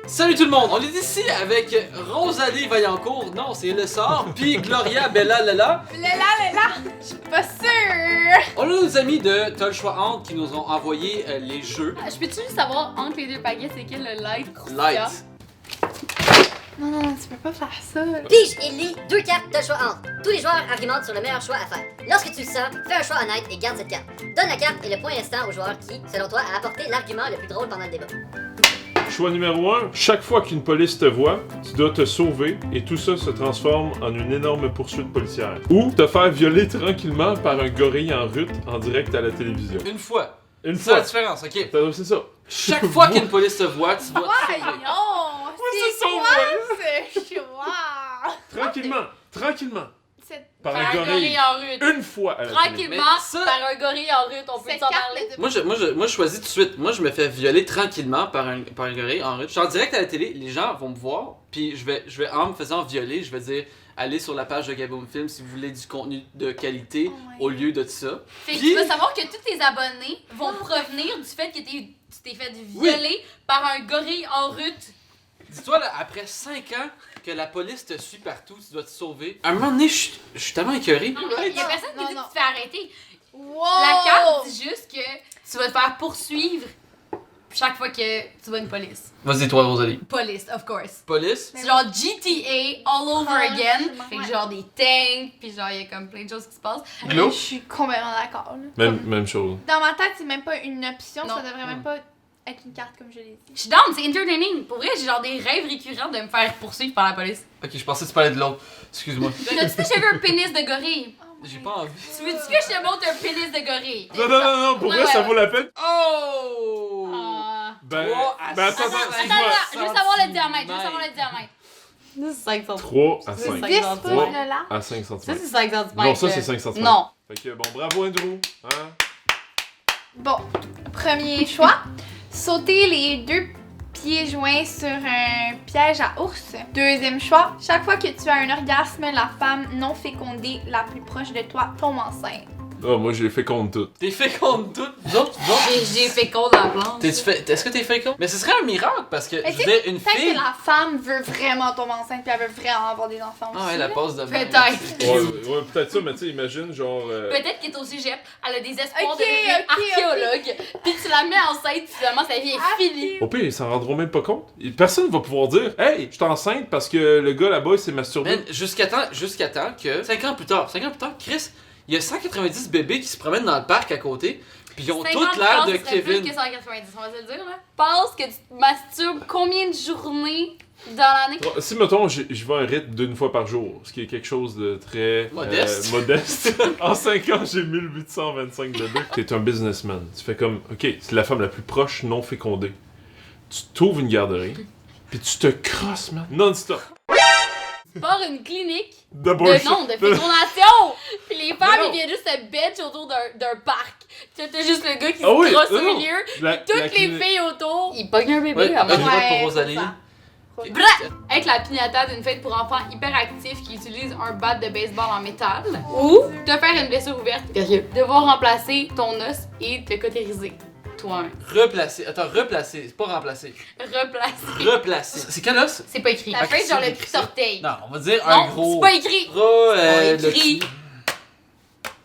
Salut tout le monde, on est ici avec Rosalie Vaillancourt, non c'est Le Sort, puis Gloria Bella Lala. Je suis pas sûre! On a nos amis de T'as le choix entre qui nous ont envoyé les jeux. Je peux-tu juste savoir entre les deux paquets c'est quel le light croustillant? Light. Non, tu peux pas faire ça. Pige et lis 2 cartes de choix entre. Tous les joueurs argumentent sur le meilleur choix à faire. Lorsque tu le sens, fais un choix honnête et garde cette carte. Donne la carte et le point restant au joueur qui, selon toi, a apporté l'argument le plus drôle pendant le débat. Choix numéro 1, chaque fois qu'une police te voit, tu dois te sauver et tout ça se transforme en une énorme poursuite policière. Ou te faire violer tranquillement par un gorille en rut en direct à la télévision. Une fois. Une C'est la fois. différence, ok? C'est ça. Chaque fois qu'une police te voit, tu dois te sauver. Non! c'est son C'est ce choix? Tranquillement. Cette Par Par un un gorille gorille. en rut. Une fois à la télé. Tranquillement, Mais ça- par un gorille en rut, on peut cette s'en carte parler. de... Moi je choisis tout de suite. Moi je me fais violer tranquillement par un gorille en rue. Je suis en direct à la télé, les gens vont me voir, puis je vais en me faisant violer, je vais dire allez sur la page de Gaboom Film si vous voulez du contenu de qualité Oh my au lieu de ça. Fait que Puis- tu vas savoir que tous tes abonnés vont provenir du fait que tu t'es fait violer par un gorille en rut. Dis-toi là, après 5 ans que la police te suit partout, tu dois te sauver. À un moment donné, je suis tellement écœuré. Non, mais il y a personne qui Non, dit non. que tu te fais arrêter. Wow! La carte dit juste que tu vas te faire poursuivre chaque fois que tu vois une police. Vas-y toi Rosalie. Police, of course. Police. C'est genre GTA all over again. Franchement, Fait que ouais. genre des tanks, puis genre il y a comme plein de choses qui se passent. Glo. Je suis complètement d'accord. là. Même chose. Dans ma tête, c'est même pas une option, Non. ça devrait même pas être une carte comme je l'ai dit. Je suis down, c'est entertaining. Pour vrai, j'ai genre des rêves récurrents de me faire poursuivre par la police. Ok, je pensais que tu parlais de l'autre. Excuse-moi. T'as-tu déjà vu un pénis de gorille? J'ai pas envie. Tu veux-tu que je te montre un pénis de gorille? Non, pour Ouais, vrai, ouais, ça ouais. vaut la peine. Oh! Ah. Ben, 3 à ben attends, Attends, excuse-moi. je veux savoir le diamètre, je veux savoir le diamètre. C'est 5 cm. 3 à C'est 5. ça. 10 centimètres. pouces de là. À 5 Ça, cm. c'est 5 cm. Non, ça, c'est 5 cm. Non. Fait que bon, bravo Andrew. Hein? Bon, premier choix. Sauter les 2 pieds joints sur un piège à ours. Deuxième choix. Chaque fois que tu as un orgasme, la femme non fécondée la plus proche de toi tombe enceinte. Oh, moi, j'ai fait compte tout. T'es féconde toute. Vous autres, J'ai fait con dans la plante. Est-ce que t'es féconde? Mais ce serait un miracle parce que, Mais je veux dire, une Peut-être fille. que la femme veut vraiment tomber enceinte puis elle veut vraiment avoir des enfants aussi. Ah ouais, la passe de même. Peut-être. Ouais, peut-être ça, mais tu sais, imagine, genre. Peut-être qu'elle est au cégep, elle a des espoirs Ok, de devenir ok, ok. archéologue, puis tu la mets enceinte, puis finalement sa vie est finie. Au pire, ils s'en rendront même pas compte. Et personne va pouvoir dire hey, je suis enceinte parce que le gars là-bas il s'est masturbé. Man, jusqu'à temps que 5 ans plus tard, Chris, il y a 190 bébés qui se promènent dans le parc à côté, puis ils ont 50 toutes l'air de c'est plus Kevin. que 190, on va se le dire là. Pense que tu te masturbes combien de journées dans l'année? Si, mettons, je vais à un rythme d'une fois par jour, ce qui est quelque chose de très Modeste. modeste. En 5 ans, j'ai 1825 bébés. T'es un businessman. Tu fais comme, ok, c'est la femme la plus proche non fécondée. Tu t'ouvres une garderie, puis tu te crosses, man, non-stop. Par une clinique De de fécondation! Puis les femmes, Non. ils viennent juste se bench autour d'un parc. T'as juste le gars qui Ah oui, se crosse au non. milieu, La- toutes la les clinique- filles autour. Ils pognent un bébé Ouais, à un moment. vas-y, vote pour Ouais, Rosalie. c'est ça. Bref, avec la piñata d'une fête pour enfants hyperactifs qui utilise un bat de baseball en métal, ou te faire une blessure ouverte, devoir remplacer ton os et te cautériser. Toi, Replacer. Attends, replacer. C'est pas remplacer. replacer. Replacer. C'est quel os? C'est pas écrit. La Ok, fête, genre c'est le écrit petit ça. orteil. Non, on va dire Non, un gros. c'est pas écrit. Gros, On le écrit. petit-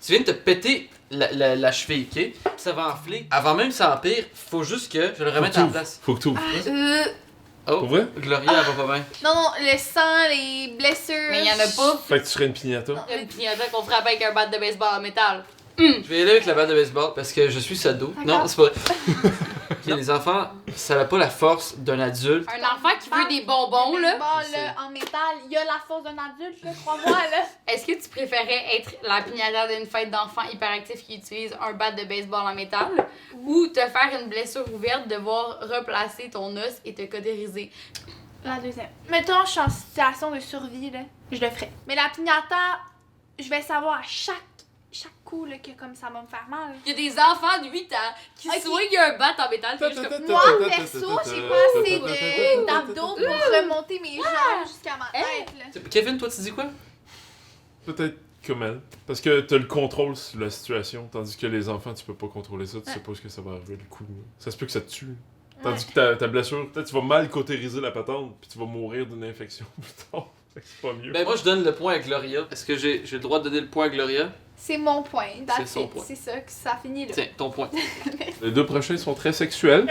Tu viens de te péter la cheville, ok? Ça va enfler. Avant même que ça empire, faut juste que je le remette en place. Faut que tu ouvres. Oh, Pour vrai? Gloria, elle va pas bien. Non, le sang, les blessures. Mais il y en a pas. Fait que tu serais une piñata. Une piñata qu'on frappe avec un bat de baseball en métal. Je vais y aller avec la balle de baseball parce que je suis sado. Non, c'est pas vrai. Ok, les enfants, ça n'a pas la force d'un adulte. Un enfant qui veut des bonbons, là. Baseball, là, en métal, il y a la force d'un adulte, là, crois-moi, là. Est-ce que tu préférais être la piñata d'une fête d'enfants hyperactifs qui utilise un bat de baseball en métal ou te faire une blessure ouverte, devoir replacer ton os et te cautériser? La deuxième. Mettons, je suis en situation de survie, là. Je le ferais. Mais la piñata, je vais savoir à chaque coup, là, que comme ça va me faire mal. Il y a des enfants de 8 ans qui Ok. swingent un bat en métal. Puis juste comme... Moi, perso, j'ai pas assez d'abdos pour remonter mes jambes jusqu'à ma tête, là. Kevin, toi, tu dis quoi? Peut-être comme elle. Parce que t'as le contrôle sur la situation, tandis que les enfants, tu peux pas contrôler ça, tu sais pas ce que ça va arriver, le coup. Ça se peut que ça te tue. Tandis que ta blessure, peut-être tu vas mal cautériser la patente, puis tu vas mourir d'une infection plus tard. Fait que c'est pas mieux. Ben moi je donne le point à Gloria. Est-ce que j'ai le droit de donner le point à Gloria? C'est mon point. C'est son point. C'est ça, que ça finit là. Tiens, ton point. Les deux prochains sont très sexuels.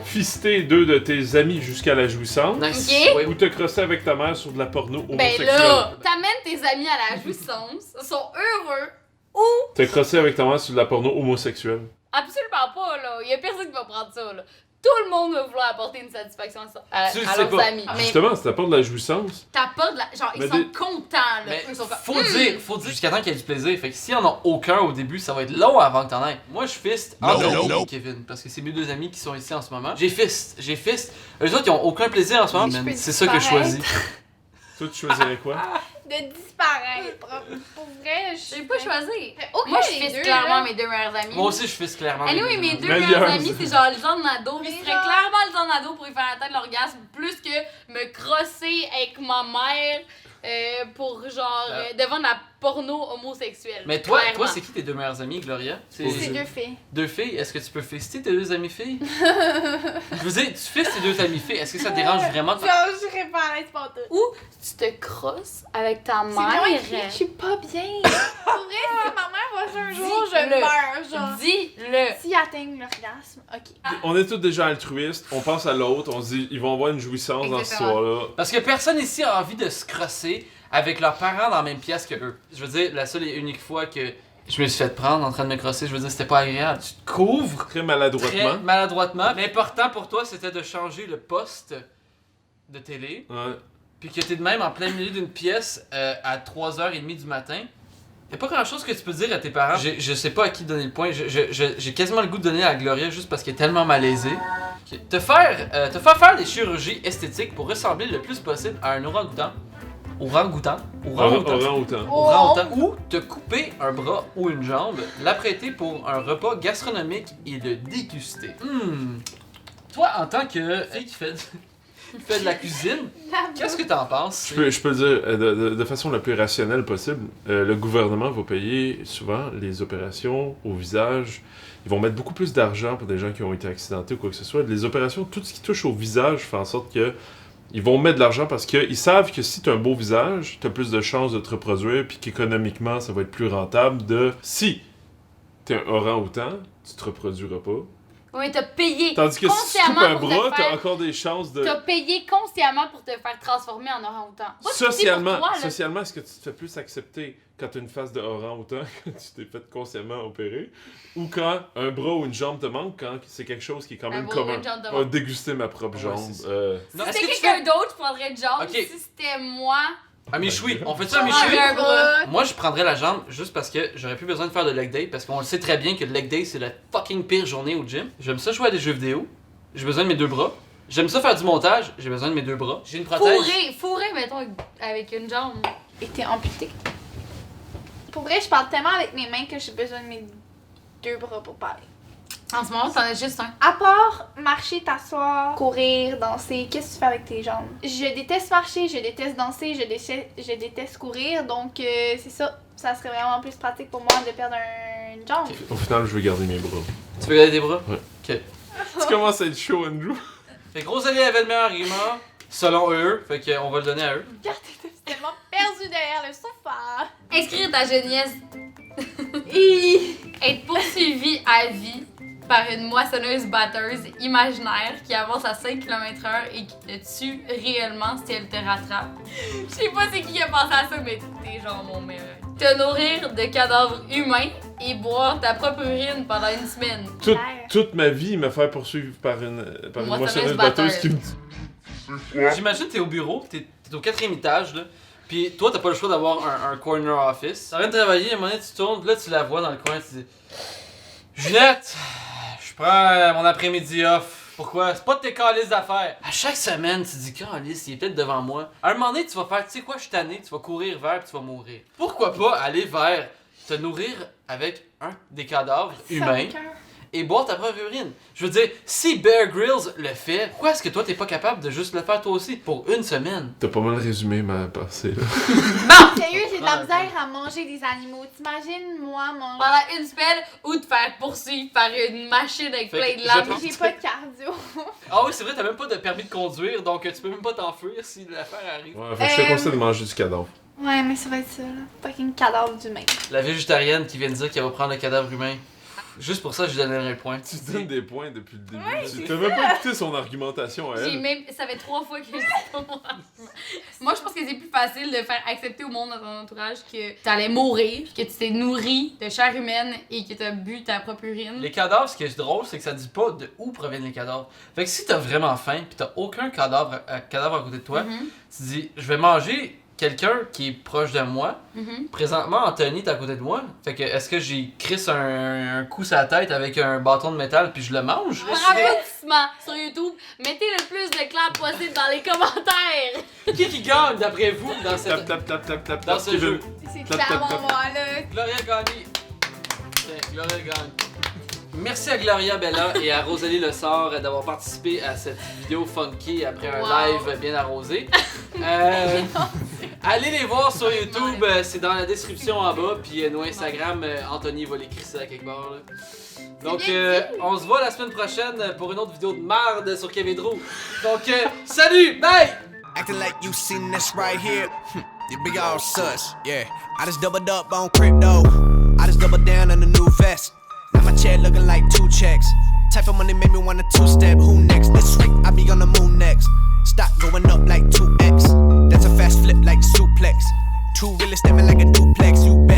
Fister deux de tes amis jusqu'à la jouissance. Nice. Ok. Oui. Ou te crosser avec ta mère sur de la porno Ben homosexuelle. là, t'amènes tes amis à la jouissance, sont heureux. Te crosser avec ta mère sur de la porno homosexuelle. Absolument pas, là. Y a personne qui va prendre ça, là. Tout le monde va vouloir apporter une satisfaction à Tu le à sais leurs pas. amis. Mais Justement, si t'apportes de la jouissance, t'apportes la... Genre, Mais ils sont des- contents, là. Mais Ils sont comme... faut dire jusqu'à temps qu'il y ait du plaisir. Fait que s'il y en a aucun au début, ça va être long avant que t'en aies. Moi, je fiste Anthony et Kevin, parce que c'est mes deux amis qui sont ici en ce moment. J'ai fist. Eux autres, ils ont aucun plaisir en ce moment. Je peux C'est ça que je choisis. toi tu choisirais quoi? De disparaître. Pour vrai, je J'ai pas choisi. Aucun Moi, je des fisse deux, clairement là. mes deux meilleurs amis. Moi aussi, je fiste clairement. Anyway, mes deux Meilleurs meilleurs amis, amis. c'est genre le genre de nado. Mais Je ferais genre- clairement le genre de nado pour y faire atteindre l'orgasme plus que me crosser avec ma mère pour genre devant de la porno homosexuelle. Mais toi, clairement. c'est qui tes deux meilleures amies, Gloria? C'est deux filles. Deux filles. Est-ce que tu peux fister tes deux amies filles? Je veux dire, tu fistes tes deux amies filles. Est-ce que ça te dérange vraiment? Genre, je serais pas à l'aise pour tout. Ou tu te crosses avec ta C'est vraiment mère. écrit, je suis pas bien. Pour vrai, si ma mère va jouer un jour, je Dis-le. meurs, genre. Dis-le. Si atteignent l'orgasme, ok. On est tous déjà altruistes, on pense à l'autre, on se dit ils vont avoir une jouissance dans ce Exactement. soir-là. Parce que personne ici a envie de se crosser avec leurs parents dans la même pièce que eux. Je veux dire, la seule et unique fois que je me suis fait prendre en train de me crosser, je veux dire, c'était pas agréable. Tu te couvres Très maladroitement. très maladroitement. L'important pour toi, c'était de changer le poste de télé. Ouais. Puis que t'es de même en plein milieu d'une pièce à 3h30 du matin. Y'a pas grand chose que tu peux dire à tes parents. Je sais pas à qui donner le point. J'ai quasiment le goût de donner à Gloria juste parce qu'elle est tellement malaisée. Ok. Te faire des chirurgies esthétiques pour ressembler le plus possible à un orang-outan. Orang-outan. Orang-outan. Orang-outan. Ou te couper un bras ou une jambe, l'apprêter pour un repas gastronomique et le déguster. Toi, en tant que fille qui fait de la cuisine, qu'est-ce que t'en penses? Je peux le dire de façon la plus rationnelle possible. Le gouvernement va payer souvent les opérations au visage. Ils vont mettre beaucoup plus d'argent pour des gens qui ont été accidentés ou quoi que ce soit. Les opérations, tout ce qui touche au visage fait en sorte que ils vont mettre de l'argent parce qu'ils savent que si tu as un beau visage, tu as plus de chances de te reproduire puis qu'économiquement, ça va être plus rentable de... Si tu es un orang-outan, tu te reproduiras pas. Oui, t'as payé Tandis que si tu consciemment coupes un pour te bras, tu as faire- encore des chances de... T'as payé consciemment pour te faire transformer en orang-outan. Moi, je te dis Socialement, pour toi, là, socialement, est-ce que tu te fais plus accepter quand tu as une face de orang-outan que tu t'es fait consciemment opérer ou quand un bras ou une jambe te manque quand c'est quelque chose qui est quand Un même bras ou commun? une jambe te On va manque. déguster ma propre Ouais, jambe. c'est ça. Si Non, est-ce c'était que tu quelqu'un fais... d'autre, je prendrais une jambe. Ok. Si c'était moi, Un méchoui, on fait ça un je méchoui? prendrais un bras. Moi, je prendrais la jambe juste parce que j'aurais plus besoin de faire de leg day parce qu'on le sait très bien que le leg day c'est la fucking pire journée au gym. J'aime ça jouer à des jeux vidéo. J'ai besoin de mes deux bras. J'aime ça faire du montage. J'ai besoin de mes deux bras. J'ai une prothèse. Fourré, mettons, avec une jambe. Et t'es amputé. Pour vrai, je parle tellement avec mes mains que j'ai besoin de mes deux bras pour parler. En ce moment, t'en as juste un. À part marcher, t'asseoir, courir, danser, qu'est-ce que tu fais avec tes jambes? Je déteste marcher, je déteste danser, je déteste courir, donc c'est ça. Ça serait vraiment plus pratique pour moi de perdre une jambe. Ok. Au final, je veux garder mes bras. Tu veux garder tes bras? Ouais. Ok. Tu commences à être chaud, Andrew. Fait que Rosalie avait le meilleur argument, selon eux. Fait qu'on va le donner à eux. Regarde, t'es tellement perdu derrière le sofa. Inscrire ta jeunesse, Et... être poursuivi à vie par une moissonneuse-batteuse imaginaire qui avance à 5 km/h et qui te tue réellement si elle te rattrape. Je sais pas c'est qui a pensé à ça, mais t'es genre mon meilleur. Te nourrir de cadavres humains et boire ta propre urine pendant une semaine. Toute ma vie, me faire poursuivre par une moissonneuse batteuse qui me dit... J'imagine t'es au bureau, t'es au 4e étage, là. Pis toi, t'as pas le choix d'avoir un corner office. T'as rien de travailler, à un moment donné, tu tournes, là, tu la vois dans le coin, tu dis Junette, je prends mon après-midi off. Pourquoi? C'est pas de tes calices d'affaires. À chaque semaine, tu te dis, calice, il est peut-être devant moi. À un moment donné, tu vas faire, tu sais quoi, je suis tanné, tu vas courir vers pis tu vas mourir. Pourquoi pas aller vers te nourrir avec un des cadavres humains et boire ta propre urine. Je veux dire, si Bear Grylls le fait, pourquoi est-ce que toi t'es pas capable de juste le faire toi aussi pour une semaine? T'as pas mal résumé ma pensée, là. Sérieux, j'ai de la misère à manger des animaux. T'imagines, moi, manger. Pendant une semaine ou te faire poursuivre par une machine avec Fait plein que de lames. J'ai pas de cardio. Ah oui, c'est vrai, t'as même pas de permis de conduire, donc tu peux même pas t'enfuir si l'affaire arrive. Ouais, fait que je te conseille de manger du cadavre. Ouais, mais ça va être ça, là. Fucking cadavre d'humain. La végétarienne qui vient de dire qu'elle va prendre le cadavre humain. Juste pour ça, je lui donnerai un point. Tu donnes des points depuis le début. T'as même pas écouté son argumentation à J'ai elle. même, ça fait 3 fois que je dis pas mon argument. Moi, je pense que c'est plus facile de faire accepter au monde dans ton entourage que t'allais mourir, que tu t'es nourri de chair humaine et que t'as bu ta propre urine. Les cadavres, ce qui est drôle, c'est que ça dit pas de où proviennent les cadavres. Fait que si t'as vraiment faim pis t'as aucun cadavre à côté de toi, tu dis je vais manger quelqu'un qui est proche de moi. Présentement, Anthony est à côté de moi. Fait que est-ce que j'ai crisse un coup sur la tête avec un bâton de métal puis je le mange? Applaudissements sur YouTube. Mettez le plus de claps possible dans les commentaires. Qui gagne d'après vous dans cette... Tap, Dans ce Kevin. jeu? C'est Clap, clairement clap, clap. moi, là. Gloria gagne. Tiens, Gloria gagne. Merci à Gloria Bella et à Rosalie Lessard d'avoir participé à cette vidéo funky après un Wow. live bien arrosé. Allez les voir sur YouTube, c'est dans la description en bas, puis nos Instagram, Anthony va l'écrire ça quelque part. Là. Donc, on se voit la semaine prochaine pour une autre vidéo de marde sur Kevin Drew. Donc, salut, bye! Acting like you seen this right here. You big all sus, yeah. I just doubled up on crypto. I just doubled down on the new vest. Now my chair looking like 2 checks. Type of money made me wanna 2-step. Who next? This week I be on the moon next. Stock going up like 2x. That's a fast flip like suplex. Two really stepping like a duplex. You bet.